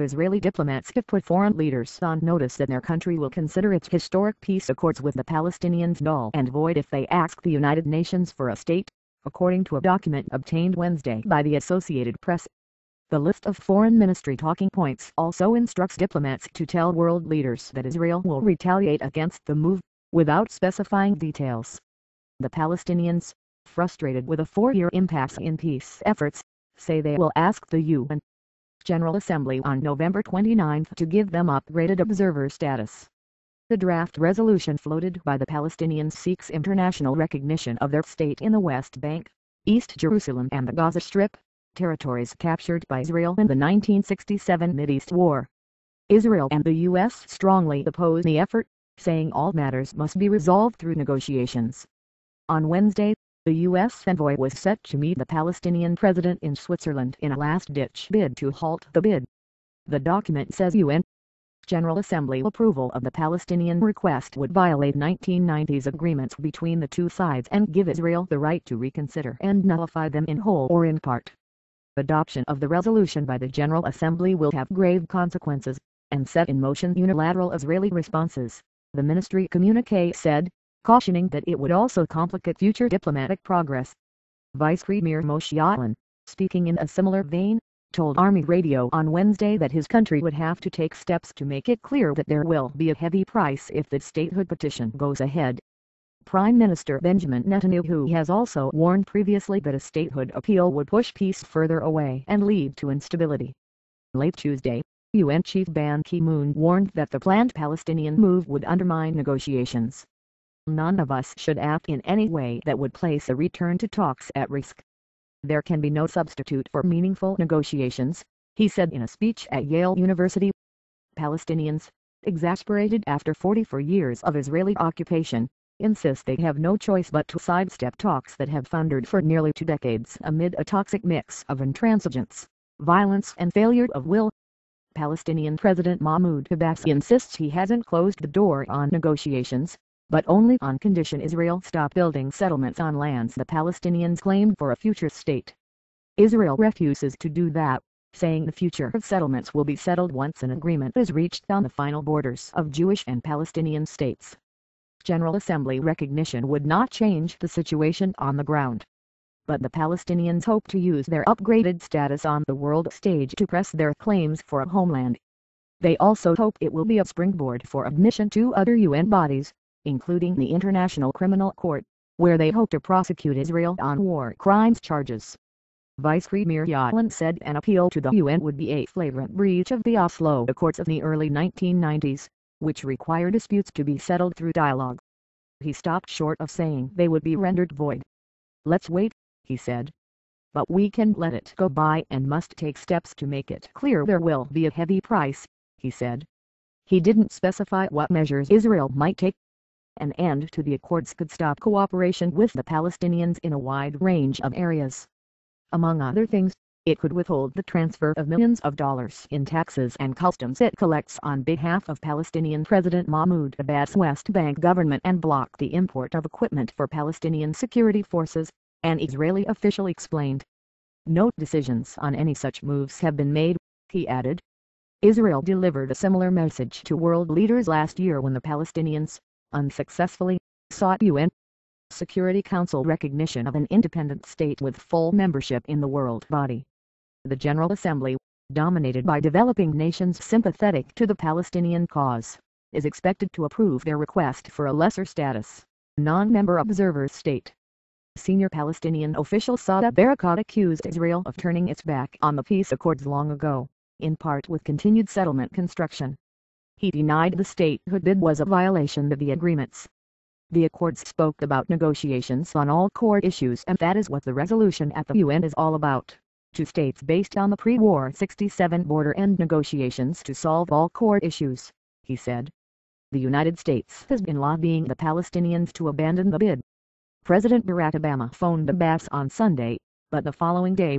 Israeli diplomats have put foreign leaders on notice that their country will consider its historic peace accords with the Palestinians null and void if they ask the United Nations for a state, according to a document obtained Wednesday by the Associated Press. The list of foreign ministry talking points also instructs diplomats to tell world leaders that Israel will retaliate against the move, without specifying details. The Palestinians, frustrated with a 4-year impasse in peace efforts, say they will ask the UN General Assembly on November 29 to give them upgraded observer status. The draft resolution floated by the Palestinians seeks international recognition of their state in the West Bank, East Jerusalem and the Gaza Strip, territories captured by Israel in the 1967 Mideast War. Israel and the U.S. strongly oppose the effort, saying all matters must be resolved through negotiations. On Wednesday, the U.S. envoy was set to meet the Palestinian president in Switzerland in a last-ditch bid to halt the bid. The document says UN General Assembly approval of the Palestinian request would violate 1990's agreements between the two sides and give Israel the right to reconsider and nullify them in whole or in part. Adoption of the resolution by the General Assembly will have grave consequences, and set in motion unilateral Israeli responses, the ministry communiqué said, cautioning that it would also complicate future diplomatic progress. Vice Premier Moshe Ya'alon, speaking in a similar vein, told Army Radio on Wednesday that his country would have to take steps to make it clear that there will be a heavy price if the statehood petition goes ahead. Prime Minister Benjamin Netanyahu has also warned previously that a statehood appeal would push peace further away and lead to instability. Late Tuesday, UN Chief Ban Ki-moon warned that the planned Palestinian move would undermine negotiations. None of us should act in any way that would place a return to talks at risk. There can be no substitute for meaningful negotiations, he said in a speech at Yale University. Palestinians, exasperated after 44 years of Israeli occupation, insist they have no choice but to sidestep talks that have thundered for nearly 2 decades amid a toxic mix of intransigence, violence and failure of will. Palestinian President Mahmoud Abbas insists he hasn't closed the door on negotiations, but only on condition Israel stop building settlements on lands the Palestinians claim for a future state. Israel refuses to do that, saying the future of settlements will be settled once an agreement is reached on the final borders of Jewish and Palestinian states. General Assembly recognition would not change the situation on the ground. But the Palestinians hope to use their upgraded status on the world stage to press their claims for a homeland. They also hope it will be a springboard for admission to other UN bodies, including the International Criminal Court, where they hope to prosecute Israel on war crimes charges. Vice Premier Ya'alon said an appeal to the UN would be a flagrant breach of the Oslo Accords of the early 1990s, which require disputes to be settled through dialogue. He stopped short of saying they would be rendered void. Let's wait, he said. But we can let it go by and must take steps to make it clear there will be a heavy price, he said. He didn't specify what measures Israel might take. An end to the accords could stop cooperation with the Palestinians in a wide range of areas. Among other things, it could withhold the transfer of millions of dollars in taxes and customs it collects on behalf of Palestinian President Mahmoud Abbas' West Bank government and block the import of equipment for Palestinian security forces, an Israeli official explained. No decisions on any such moves have been made, he added. Israel delivered a similar message to world leaders last year when the Palestinians, unsuccessfully, sought UN Security Council recognition of an independent state with full membership in the world body. The General Assembly, dominated by developing nations sympathetic to the Palestinian cause, is expected to approve their request for a lesser status, non-member observer state. Senior Palestinian official Saad Barakat accused Israel of turning its back on the peace accords long ago, in part with continued settlement construction. He denied the statehood bid was a violation of the agreements. The accords spoke about negotiations on all core issues, and that is what the resolution at the UN is all about. 2 states based on the pre-war 67 border and negotiations to solve all core issues, he said. The United States has been lobbying the Palestinians to abandon the bid. President Barack Obama phoned Abbas on Sunday, but the following day,